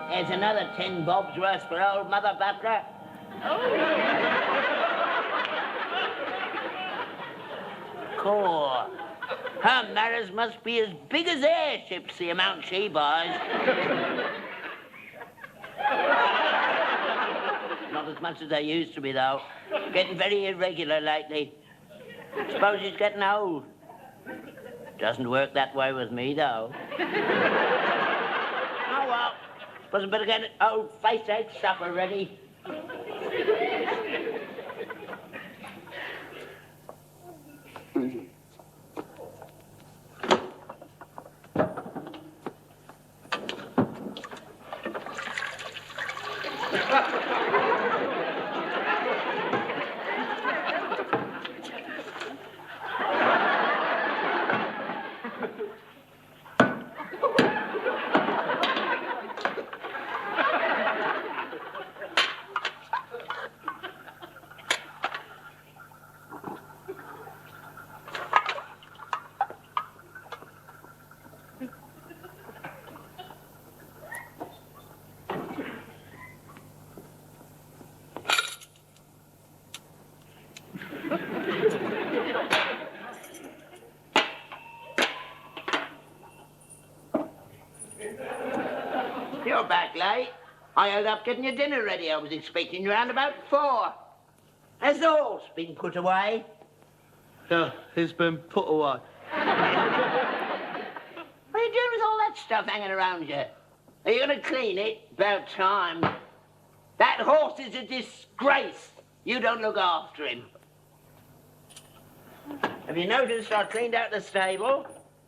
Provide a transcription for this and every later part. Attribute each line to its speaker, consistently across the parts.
Speaker 1: There's another 10 bobs worth for old Mother Butler. Core. Her mirrors must be as big as airships, the amount she buys. Not as much as they used to be, though. Getting very irregular lately. Suppose she's getting old. Doesn't work that way with me, though. Oh, well. Suppose I better get old face-ache supper ready. You're back late. I held up getting your dinner ready. I was expecting you around about 4. Has the horse been put away?
Speaker 2: Yeah, he's been put away.
Speaker 1: What are you doing with all that stuff hanging around you? Are you going to clean it? About time. That horse is a disgrace. You don't look after him. Have you noticed I cleaned out the stable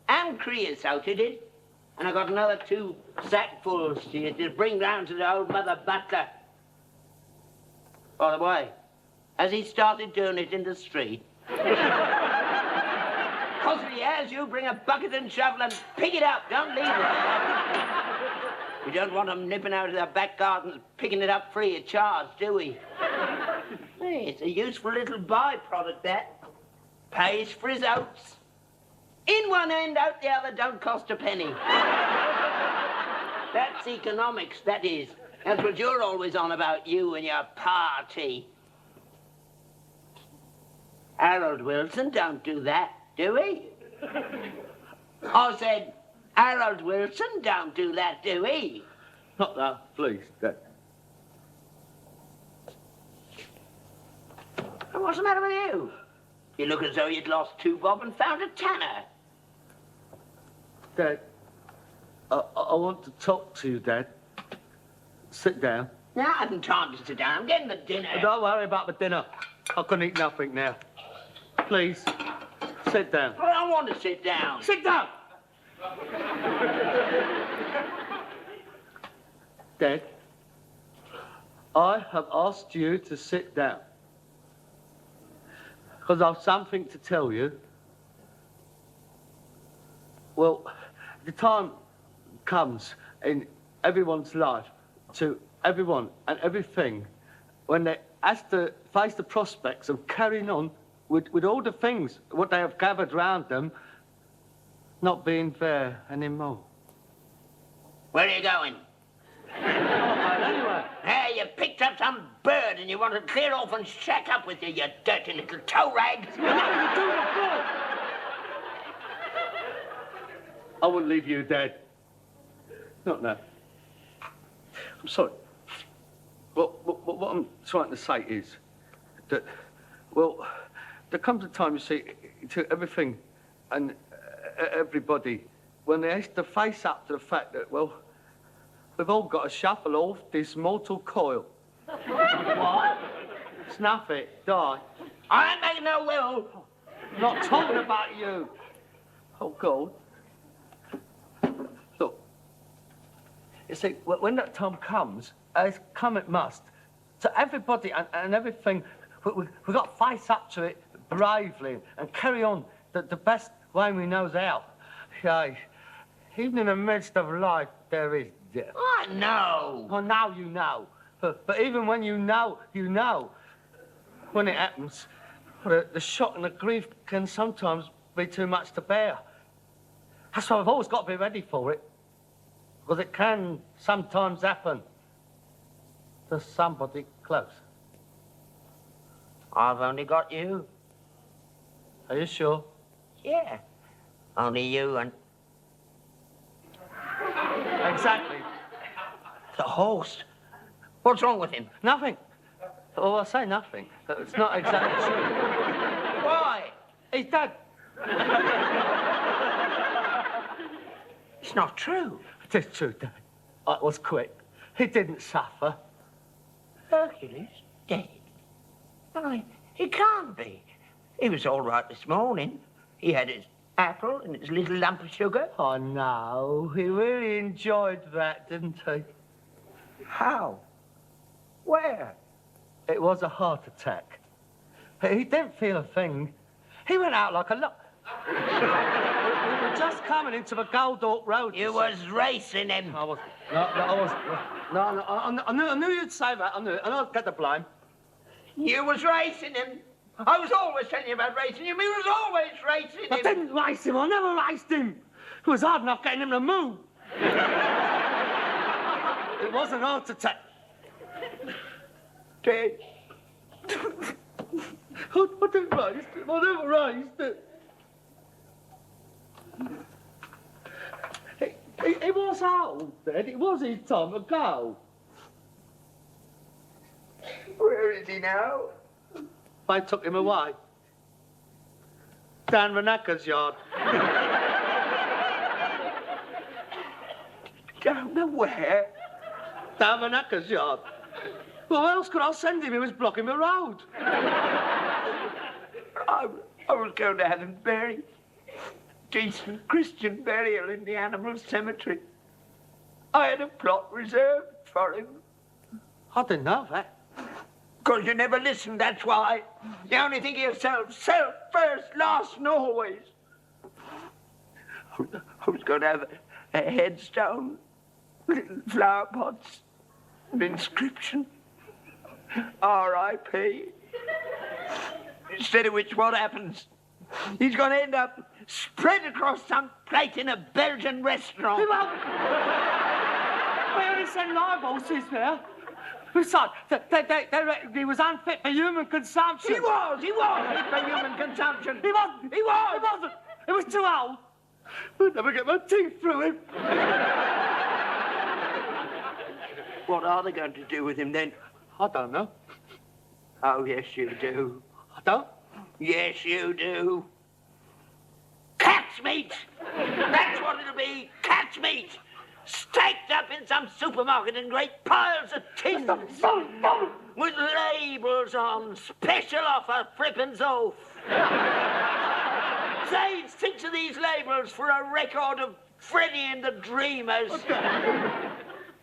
Speaker 1: and creosoted it? And I got another 2 sackfuls to bring round to the old Mother Butler. By the way, has he started doing it in the street? Because if he has, you bring a bucket and shovel and pick it up. Don't leave it. We don't want him nipping out of the back gardens picking it up free of charge, do we? Hey, it's a useful little byproduct, that. Pays for his oats. In one end, out the other, don't cost a penny. That's economics, that is. That's what you're always on about, you and your party. Harold Wilson don't do that, do he? I said, Harold Wilson don't do that, do he?
Speaker 2: Not that, please, Dad.
Speaker 1: What's the matter with you? You look as though you'd lost 2 bob and found a tanner.
Speaker 2: Dad, I want to talk to you, Dad. Sit down.
Speaker 1: No, I haven't time to sit down. I'm getting the dinner.
Speaker 2: Don't worry about the dinner. I can eat nothing now. Please, sit down.
Speaker 1: Well, I want to sit down.
Speaker 2: Sit down! Dad, I have asked you to sit down. Because I've something to tell you. Well, the time comes in everyone's life to everyone and everything when they have to face the prospects of carrying on with all the things, what they have gathered round them, not being there anymore.
Speaker 1: Where are you going?
Speaker 2: Anyway.
Speaker 1: Hey, you picked up some bird and you want to clear off and shack up with you, you dirty little toe rag.
Speaker 2: I wouldn't leave you, Dad. Not now. I'm sorry. Well, what I'm trying to say is that, well, there comes a time, you see, to everything and everybody, when they has to face up to the fact that, well, we've all got to shuffle off this mortal coil.
Speaker 1: What?
Speaker 2: Snuff it, die.
Speaker 1: I ain't making no will.
Speaker 2: Not talking about you. Oh, God. Look. You see, when that time comes, as come it must, to everybody and everything, we've got to face up to it bravely and carry on the best way we knows how. Yeah, even in the midst of life, there is death.
Speaker 1: I know.
Speaker 2: Oh, now you know. But even when you know, when it happens, the shock and the grief can sometimes be too much to bear. That's why I've always got to be ready for it. Because it can sometimes happen to somebody close.
Speaker 1: I've only got you.
Speaker 2: Are you sure?
Speaker 1: Yeah. Only you and...
Speaker 2: Exactly.
Speaker 1: The horse. What's wrong with him?
Speaker 2: Nothing. Oh, I say nothing. It's not exactly true.
Speaker 1: Why?
Speaker 2: He's dead.
Speaker 1: It's not true.
Speaker 2: It is true, Dad. It was quick. He didn't suffer.
Speaker 1: Hercules dead? Why, he can't be. He was all right this morning. He had his apple and his little lump of sugar.
Speaker 2: Oh, no. He really enjoyed that, didn't he?
Speaker 1: How? Where?
Speaker 2: It was a heart attack. He didn't feel a thing. He went out like a lot. We were just coming into the Gold Hawk Road.
Speaker 1: You was racing him.
Speaker 2: I was. No, I was. No, I knew you'd say that. I knew it. And I'd get the blame.
Speaker 1: You was racing him. I was always telling you about racing him. He was always racing him.
Speaker 2: I didn't race him. I never raced him. It was hard enough getting him to move. It was an heart attack.
Speaker 1: Dead.
Speaker 2: I didn't race him. I never raced it. He was old, Dad. It was his time to go.
Speaker 1: Where is he now?
Speaker 2: They took him away. Down the knacker's yard.
Speaker 1: Down the where?
Speaker 2: Down the knacker's yard. Well, where else could I send him? He was blocking the road.
Speaker 1: I was going to have him buried. Decent Christian burial in the animal cemetery. I had a plot reserved for him.
Speaker 2: I didn't know that.
Speaker 1: Because you never listened, that's why. You only think of yourself. Self first, last and always. I was going to have a headstone, little flower pots, an inscription, R.I.P. Instead of which, what happens? He's going to end up spread across some plate in a Belgian restaurant.
Speaker 2: He won't. We only send live horses there. Besides, they reckoned he was unfit for human consumption.
Speaker 1: He was fit for human consumption.
Speaker 2: He wasn't.
Speaker 1: He was.
Speaker 2: He wasn't. He was too old. I'd never get my teeth through him.
Speaker 1: What are they going to do with him then?
Speaker 2: I don't know.
Speaker 1: Oh, yes, you do.
Speaker 2: I don't.
Speaker 1: Yes, you do. Cat's meat! That's what it'll be. Cat's meat! Staked up in some supermarket in great piles of tin. With labels on. Special offer, frippins off. Say 6 of these labels for a record of Freddie and the Dreamers.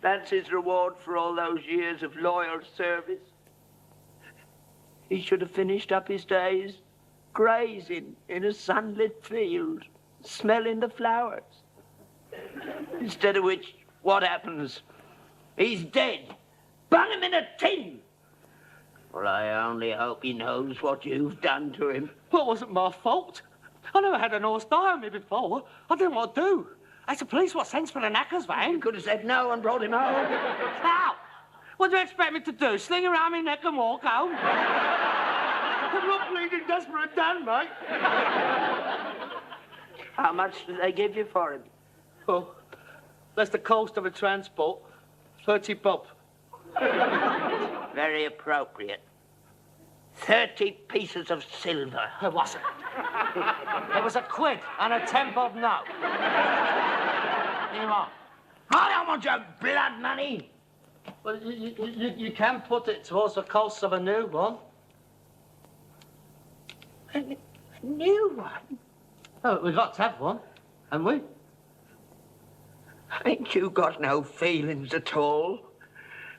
Speaker 1: That's his reward for all those years of loyal service. He should have finished up his days grazing in a sunlit field, smelling the flowers. Instead of which, what happens? He's dead. Bung him in a tin. Well, I only hope he knows what you've done to him.
Speaker 2: Well, it wasn't my fault. I never had an horse die on me before. I didn't know what to do. It's the police what sends for the knacker's van.
Speaker 1: You could have said no and brought him home.
Speaker 2: How? What do you expect me to do? Sling around my neck and walk home? I'm not bleeding desperate, Dan, mate.
Speaker 1: How much did they give you for him?
Speaker 2: Oh, that's the cost of a transport. 30 bob.
Speaker 1: Very appropriate. 30 pieces of silver.
Speaker 2: It wasn't. It was a quid and a 10-bob note. Here you are.
Speaker 1: I don't want your blood money.
Speaker 2: Well, you can put it towards the cost of a new one.
Speaker 1: A new one?
Speaker 2: Oh, we've got to have one, haven't we?
Speaker 1: Ain't you got no feelings at all?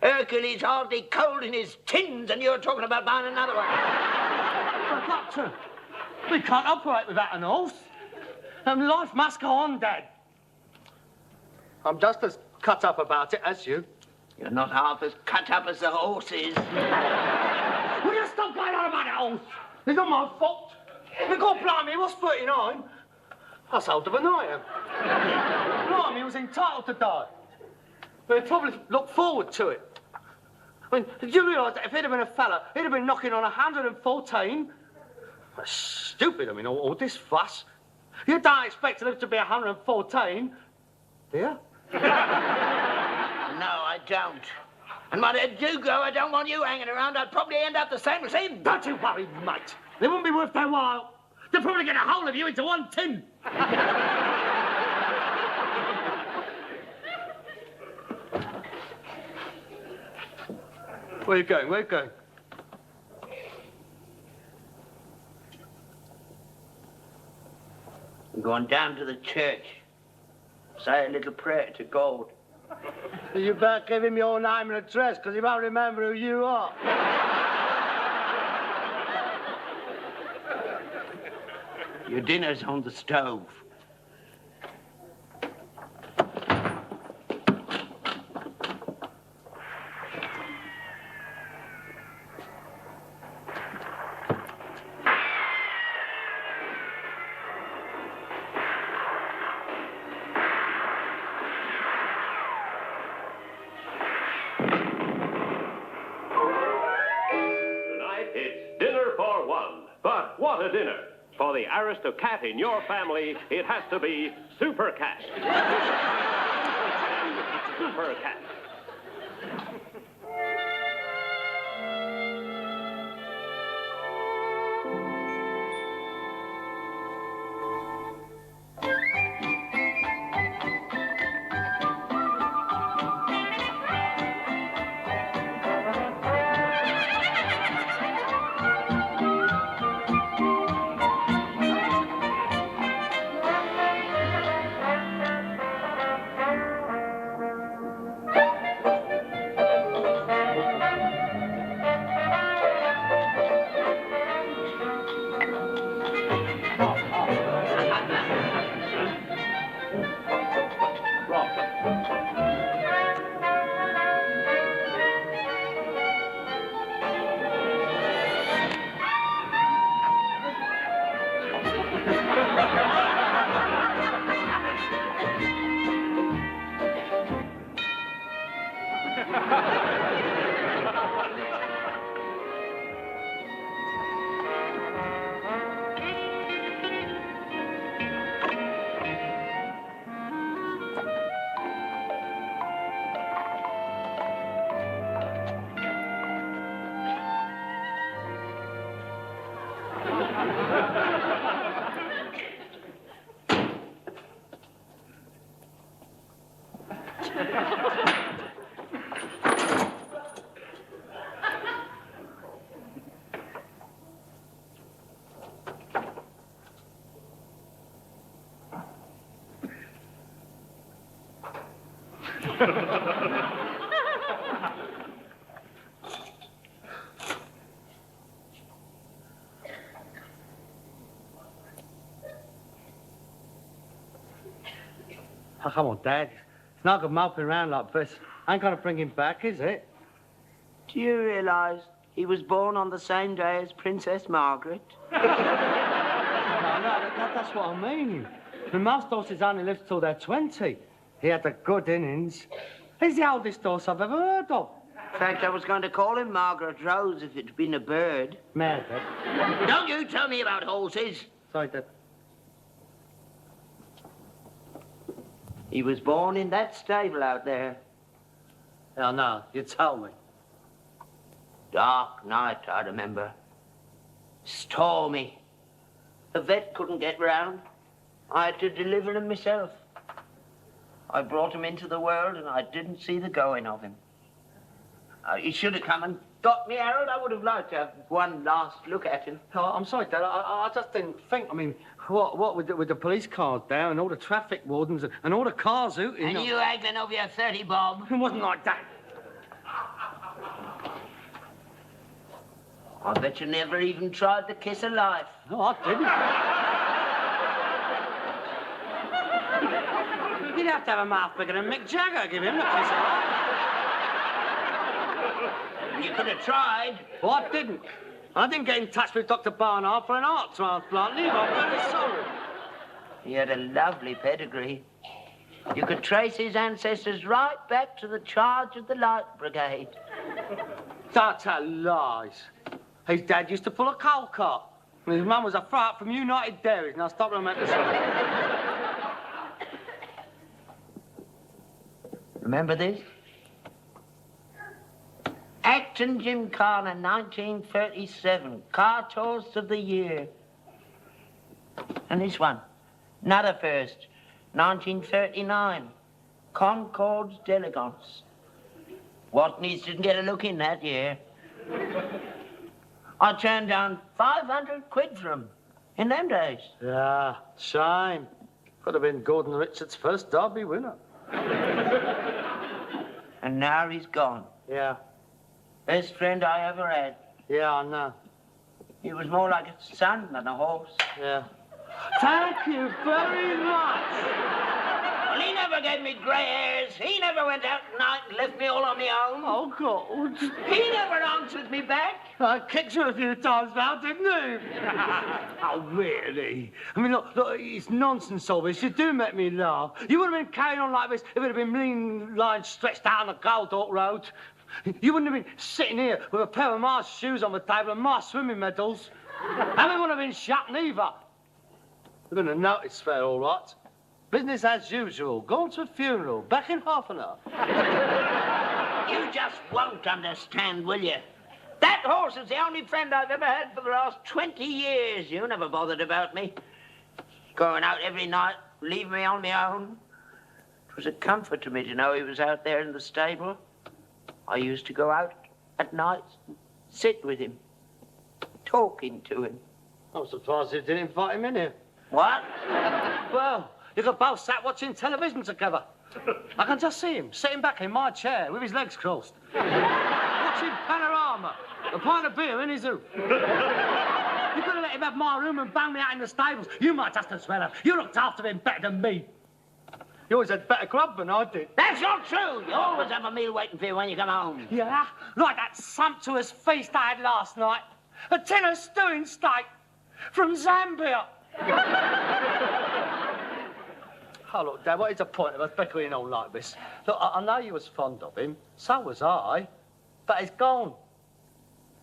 Speaker 1: Hercules hardly cold in his tins and you're talking about buying another one.
Speaker 2: We've got to. We can't operate without an horse. Life must go on, Dad. I'm just as cut up about it as you.
Speaker 1: You're not half as cut up as the horse is.
Speaker 2: Will you stop going on about that horse? It's not my fault. God blimey, he was 39. That's older than I am. Blimey, he was entitled to die. But he probably looked forward to it. I mean, did you realise that if he'd have been a fella, he'd have been knocking on 114? That's stupid, I mean, all this fuss. You don't expect to live to be 114, do you?
Speaker 1: No, I don't. And when I do go, I don't want you hanging around. I'd probably end up the same as him.
Speaker 2: Don't you worry, mate. They wouldn't be worth their while. They'll probably get a hold of you into one tin. Where are you going? Where are you going?
Speaker 1: I'm going down to the church. Say a little prayer to God.
Speaker 2: You better give him your name and address, because he won't remember who you are.
Speaker 1: Your dinner's on the stove.
Speaker 3: But what a dinner. For the aristocrat in your family, it has to be Super Cat. Super Cat.
Speaker 2: Oh, come on, Dad. It's not good moping around like this. Ain't gonna bring him back, is it?
Speaker 1: Do you realise he was born on the same day as Princess Margaret?
Speaker 2: No, that's what I mean. The most horses only live till they're 20. He had a good innings. He's the oldest horse I've ever heard of.
Speaker 1: In fact, I was going to call him Margaret Rose if it'd been a bird.
Speaker 2: Mad, Dad.
Speaker 1: Don't you tell me about horses.
Speaker 2: Sorry, Dad.
Speaker 1: He was born in that stable out there.
Speaker 2: Hell no, you tell me.
Speaker 1: Dark night, I remember. Stormy. The vet couldn't get round. I had to deliver him myself. I brought him into the world and I didn't see the going of him. He should have come and got me, Harold. I would have liked to have one last look at him.
Speaker 2: Oh, I'm sorry, Dad. I just didn't think. I mean, what with the police cars there and all the traffic wardens and all the cars hooting.
Speaker 1: And you haggling over your 30 bob.
Speaker 2: It wasn't like that.
Speaker 1: I bet you never even tried the kiss of life.
Speaker 2: No, I didn't. You'd have to have a mouth bigger than Mick Jagger to give him the kiss of life.
Speaker 1: You could have tried.
Speaker 2: Well, I didn't. I didn't get in touch with Dr. Barnard for an heart transplant, Leave. I'm very sorry.
Speaker 1: He had a lovely pedigree. You could trace his ancestors right back to the charge of the Light Brigade.
Speaker 2: Don't tell lies. His dad used to pull a coal cart. And his mum was a fry-up from United Dairies. Now stop what I meant to say.
Speaker 1: Remember this? Acton Gymkhana, 1937. Car Toast of the Year. And this one, another first, 1939. Concords d'Elegance. Watneys didn't get a look in that year. I turned down 500 quid for him in them days.
Speaker 2: Yeah, shame. Could have been Gordon Richards' first Derby winner.
Speaker 1: And now he's gone.
Speaker 2: Yeah.
Speaker 1: Best friend I ever had.
Speaker 2: Yeah, I know.
Speaker 1: He was more like a son than a horse.
Speaker 2: Yeah. Thank you very much.
Speaker 1: Well, he never gave me grey hairs. He never went out at night and left me all on my own.
Speaker 2: Oh, God.
Speaker 1: He never answered me back.
Speaker 2: I kicked you a few times now, didn't he? Oh, really? I mean, look, it's nonsense, all this. You do make me laugh. You would have been carrying on like this if it had been lean lines stretched out on the Goldhawk Road. You wouldn't have been sitting here with a pair of my shoes on the table and my swimming medals. And we wouldn't have been shut neither. We've been a notice fair, all right. Business as usual. Gone to a funeral. Back in half an hour.
Speaker 1: You just won't understand, will you? That horse is the only friend I've ever had for the last 20 years. You never bothered about me. Going out every night, leaving me on my own. It was a comfort to me to know he was out there in the stable. I used to go out at night, sit with him, talking to him.
Speaker 2: I'm surprised you didn't invite him in here.
Speaker 1: What?
Speaker 2: Well, you could both sat watching television together. I can just see him sitting back in my chair with his legs crossed. Watching Panorama, a pint of beer in his hoof. You could have let him have my room and bang me out in the stables. You might just as well have. You looked after him better than me. You always had better grub than I did.
Speaker 1: That's not true. You always have a meal waiting for you when you come home.
Speaker 2: Yeah? Like that sumptuous feast I had last night. A tin of stewing steak from Zambia. Oh, look, Dad, what is the point of us bickering on like this? Look, I know you was fond of him. So was I. But he's gone.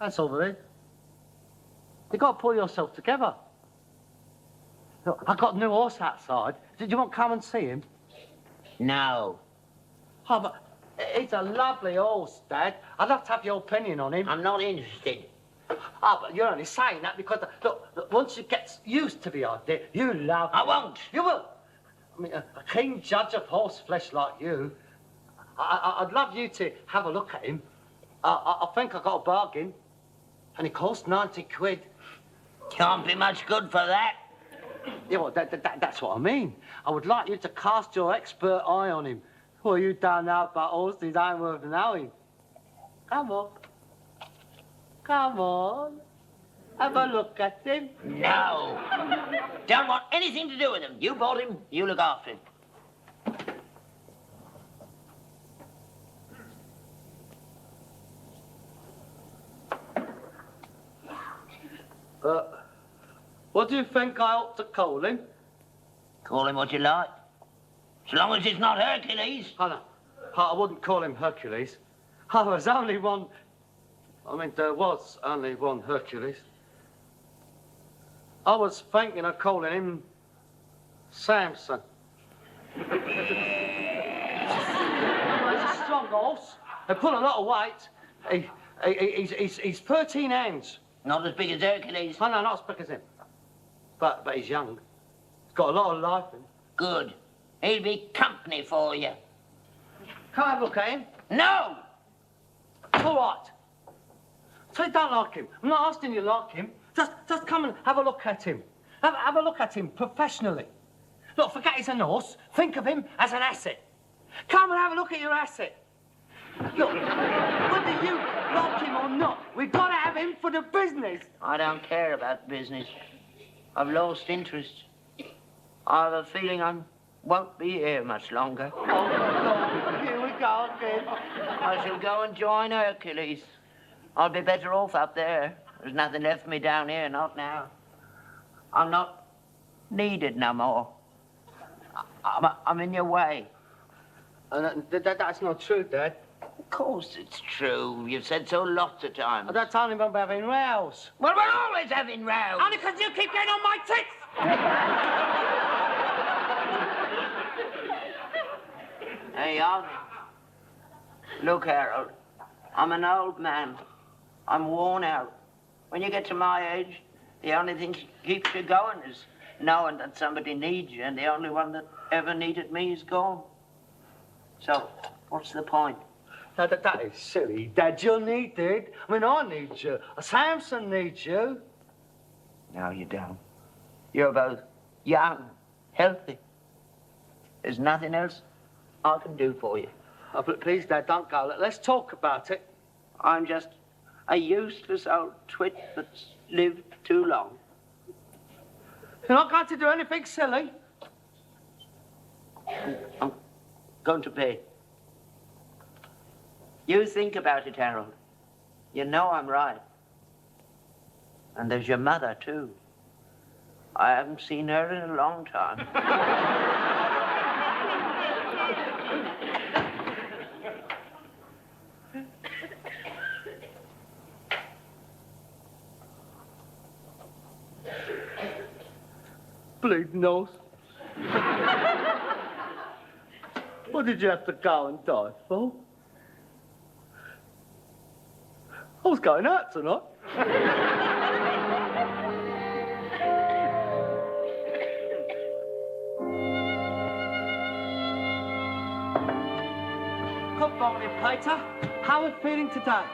Speaker 2: That's all there is. You've got to pull yourself together. Look, I've got a new horse outside. Did you want to come and see him?
Speaker 1: No.
Speaker 2: Oh, but he's a lovely horse, Dad. I'd love to have your opinion on him.
Speaker 1: I'm not interested.
Speaker 2: Oh, but you're only saying that because, look, once you get used to the idea, you love him.
Speaker 1: I won't.
Speaker 2: You will. I mean, a keen judge of horse flesh like you, I'd love you to have a look at him. I think I got a bargain, and it cost 90 quid.
Speaker 1: Can't be much good for that.
Speaker 2: Yeah, well, that's what I mean. I would like you to cast your expert eye on him. Well, you don't know about horses, ain't worth knowing. Come on. Come on. Have a look at him.
Speaker 1: No. Don't want anything to do with him. You bought him, you look after him.
Speaker 2: What do you think I ought to call him?
Speaker 1: Call him what you like. So long as it's not Hercules.
Speaker 2: Oh, no. I wouldn't call him Hercules. There was only one... there was only one Hercules. I was thinking of calling him Samson. He's a strong horse. He pull a lot of weight. He's 13 hands.
Speaker 1: Not as big as Hercules.
Speaker 2: Oh, no, not as big as him. But he's young. He's got a lot of life in him.
Speaker 1: Good. He'll be company for you.
Speaker 2: Come have a look at him.
Speaker 1: No!
Speaker 2: All right. So you don't like him. I'm not asking you to like him. Just come and have a look at him. Have a look at him professionally. Look, forget he's a horse. Think of him as an asset. Come and have a look at your asset. Look, whether you like him or not, we've got to have him for the business.
Speaker 1: I don't care about business. I've lost interest. I have a feeling I won't be here much longer.
Speaker 2: Oh, God, here we go again.
Speaker 1: I shall go and join Hercules. I'll be better off up there. There's nothing left for me down here, not now. I'm not needed no more. I'm in your way.
Speaker 2: And that's not true, Dad.
Speaker 1: Of course it's true. You've said so lots of times.
Speaker 2: That's only when we're having rows.
Speaker 1: Well, we're always having rows.
Speaker 2: Only because you keep getting on my tits.
Speaker 1: Hey, look, Harold, I'm an old man. I'm worn out. When you get to my age, the only thing that keeps you going is knowing that somebody needs you, and the only one that ever needed me is gone. So, what's the point?
Speaker 2: Now, that is silly, Dad. You're needed. I mean, I need you. Samson needs you.
Speaker 1: No, you don't. You're both young, healthy. There's nothing else I can do for you.
Speaker 2: Oh, but please, Dad, don't go. Let's talk about it.
Speaker 1: I'm just a useless old twit that's lived too long.
Speaker 2: You're not going to do anything silly.
Speaker 1: I'm going to bed. You think about it, Harold. You know I'm right. And there's your mother, too. I haven't seen her in a long time.
Speaker 2: Bleeding nose. What did you have to go and die for? I was going out tonight. Good morning, Peter. How are you feeling today?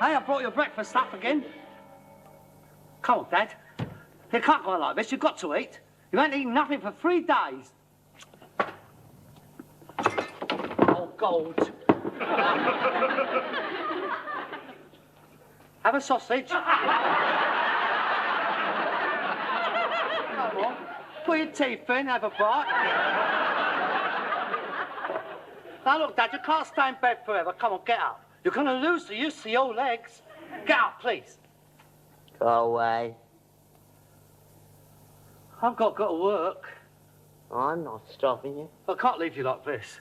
Speaker 2: Hey, I brought your breakfast up again. Come on, Dad. You can't go on like this. You've got to eat. You ain't eaten nothing for 3 days. Oh, gold. Have a sausage. Come on. Put your teeth in, have a bite. Now, look, Dad, you can't stay in bed forever. Come on, get up. You're going to lose the use of your legs. Get up, please.
Speaker 1: Go away.
Speaker 2: I've got to work.
Speaker 1: I'm not stopping you.
Speaker 2: I can't leave you like this.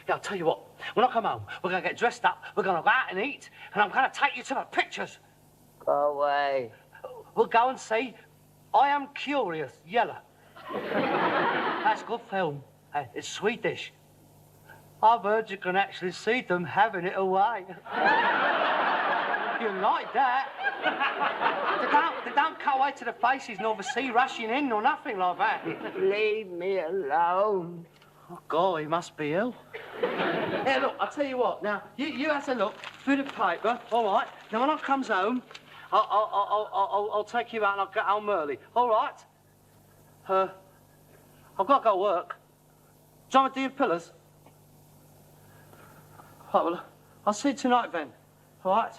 Speaker 2: Yeah, I'll tell you what. When I come home, we're going to get dressed up, we're going to go out and eat, and I'm going to take you to the pictures.
Speaker 1: Go away.
Speaker 2: We'll go and see I Am Curious, Yellow. That's a good film. It's Swedish. I've heard you can actually see them having it away. You like that? They don't cut away to the faces nor the sea rushing in or nothing like that.
Speaker 1: Leave me alone.
Speaker 2: Oh, God, he must be ill. Here, look, I'll tell you what. Now, you have to look through the paper, all right? Now, when I comes home, I'll take you out and I'll get home early, all right? I've got to go to work. Do you want me to do your pillars? Right, well, I'll see you tonight then, all right?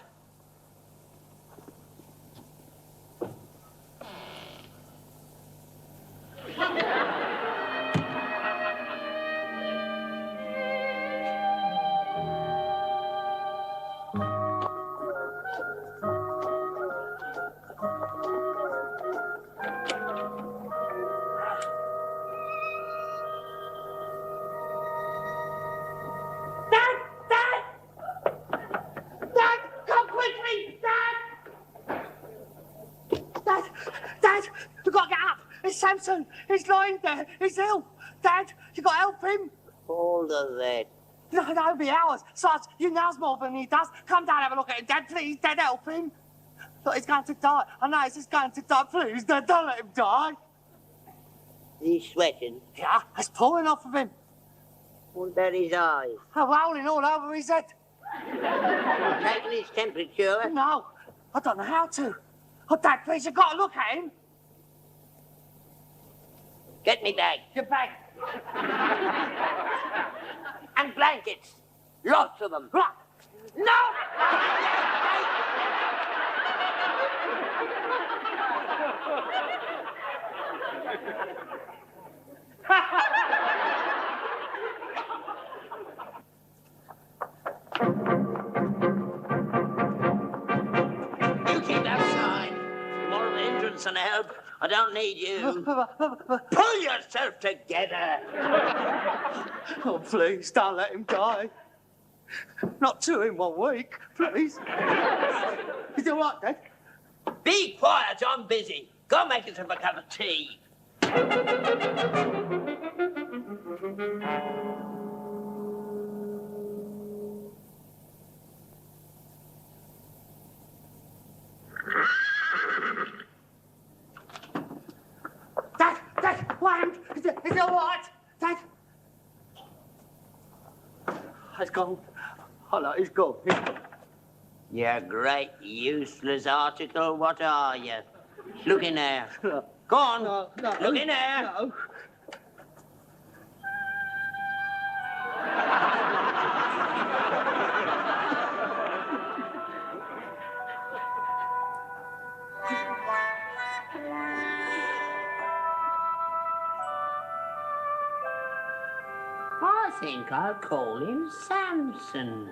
Speaker 2: Samson, he's lying there. He's ill. Dad, you got to help him.
Speaker 1: All of that.
Speaker 2: No, it'll be hours. Sarge, you knows more than he does. Come down, have a look at him. Dad, please. Dad, help him. Look, he's going to die. I know he's just going to die. Please, don't let him die.
Speaker 1: He's sweating.
Speaker 2: Yeah, it's pouring off of him.
Speaker 1: What about his eyes?
Speaker 2: Rolling all over his head.
Speaker 1: Taking his temperature?
Speaker 2: No, I don't know how to. Oh, Dad, please, you've got to look at him.
Speaker 1: Get me bag.
Speaker 2: Your bag.
Speaker 1: And blankets. Lots of them.
Speaker 2: Right.
Speaker 1: No! You keep outside. You're more of an hindrance than a help. I don't need you. Pull yourself together.
Speaker 2: Oh, please, don't let him die. Not 2 in 1 week, please. Is it all right, Dad?
Speaker 1: Be quiet, I'm busy. Go make yourself a cup of tea.
Speaker 2: Dad, wait. Is it all right? Dad? He's gone. Oh, no, he's gone.
Speaker 1: You great useless article, what are you? Look in there.
Speaker 2: No.
Speaker 1: Go on,
Speaker 2: No.
Speaker 1: look in there.
Speaker 2: No.
Speaker 1: I think I'll call him Samson.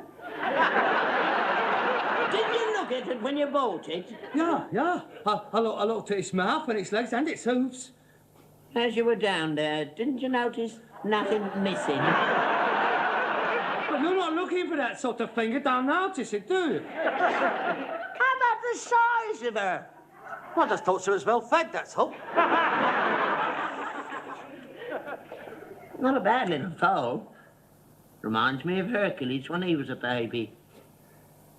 Speaker 1: Did you look at it when you bought it?
Speaker 4: Yeah. I looked at its mouth and its legs and its hooves.
Speaker 1: As you were down there, didn't you notice nothing missing?
Speaker 4: But you're not looking for that sort of thing. You don't notice it, do you?
Speaker 1: How about the size of her?
Speaker 2: I just thought she was well fed, that's all.
Speaker 1: Not a bad little foal. Reminds me of Hercules when he was a baby.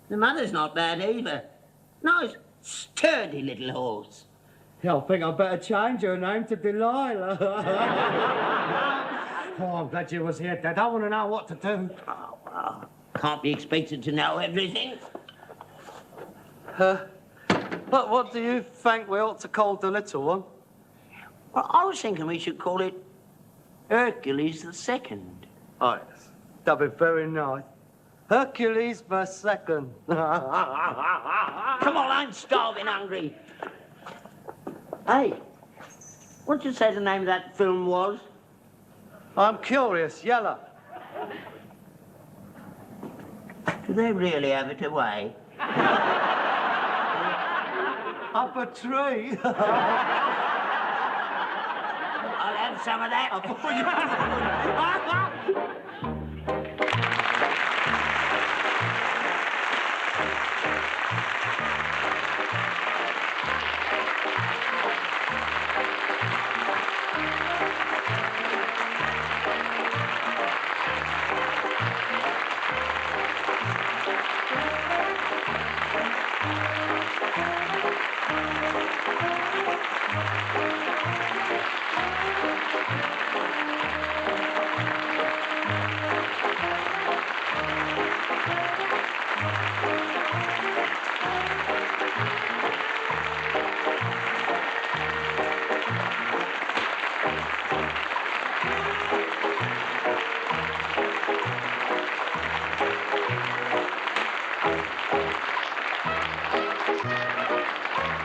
Speaker 1: The mother's not bad either. Nice, sturdy little horse.
Speaker 4: Yeah, I think I'd better change her name to Delilah. Oh, I'm glad you was here, Dad. I want to know what to do.
Speaker 1: Oh, well, can't be expected to know everything.
Speaker 2: But what do you think we ought to call the little one?
Speaker 1: Well, I was thinking we should call it Hercules the Second.
Speaker 2: Oh, yes. That'd be very nice. Hercules the Second.
Speaker 1: Come on, I'm starving hungry. Hey, what did you say the name of that film was?
Speaker 2: I'm curious, Yellow.
Speaker 1: Do they really have it away?
Speaker 2: Up a tree.
Speaker 1: I'll have some of that.